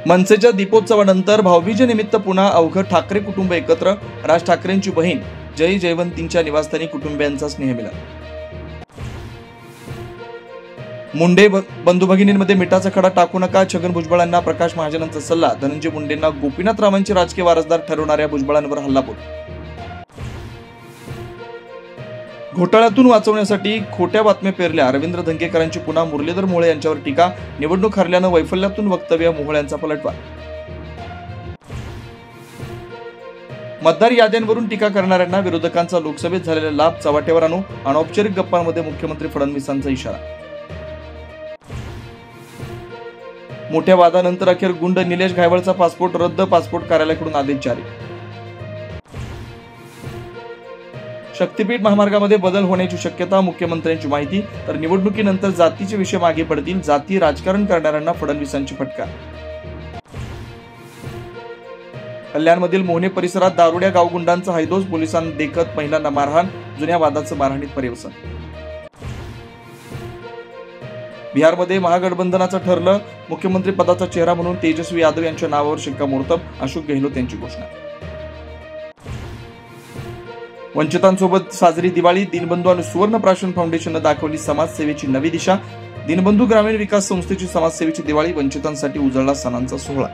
मनसेच्या दीपोत्सवानंतर भाऊबीजेनिमित्त पुन्हा अवघं ठाकरे कुटुंब एकत्र. राज ठाकरेंची बहीण जय जयवंतींच्या निवासस्थानी कुटुंबियांचा स्नेहमिलन. मुंडे बंधू भगिनींमध्ये मिठाचा खडा टाकू नका. छगन भुजबळांना प्रकाश महाजनांचा सल्ला. धनंजय मुंडेंना गोपीनाथ रावांचे राजकीय वारसदार ठरवणाऱ्या भुजबळांवर हल्लाबोल. घोटाळ्यातून वाचवण्यासाठी खोट्या बातम्या पेरल्या. रवींद्र धंगेकरांची पुन्हा मुरलीधर मोहोळ यांच्यावर टीका. निवडणूक हरल्यानं वैफल्यातून वक्तव्य. मोहोळ यांचा पलटवार. मतदार याद्यांवरून टीका करणाऱ्यांना विरोधकांचा लोकसभेत झालेला लाभ चव्हाट्यावर आणू. अनौपचारिक गप्पांमध्ये मुख्यमंत्री फडणवीसांचा इशारा. मोठ्या वादानंतर अखेर गुंड निलेश घायवळचा पासपोर्ट रद्द. पासपोर्ट कार्यालयाकडून आदेश जारी. शक्तीपीठ महामार्गामध्ये बदल होण्याची शक्यता. मुख्यमंत्र्यांची माहिती. तर निवडणुकीनंतर जातीचे विषय मागे पडतील. जाती राजकारण करणाऱ्यांना फडणवीसांची फटका. कल्याणमधील मोहने परिसरात दारुड्या गावगुंडांचा हैदोस. पोलिसांना देखत महिलांना मारहाण. जुन्या वादाचं मारहाणीत पर्यवसन. बिहारमध्ये महागठबंधनाचं ठरलं. मुख्यमंत्री पदाचा चेहरा म्हणून तेजस्वी यादव यांच्या नावावर शिक्कामोर्तब. अशोक गेहलोत यांची घोषणा. वंचितांसोबत साजरी दिवाळी. दीनबंधू आणि सुवर्ण प्राशन फाउंडेशननं दाखवली समाजसेवेची नवी दिशा. दीनबंधू ग्रामीण विकास संस्थेची समाजसेवेची दिवाळी. वंचितांसाठी उजळला सणांचा सोहळा.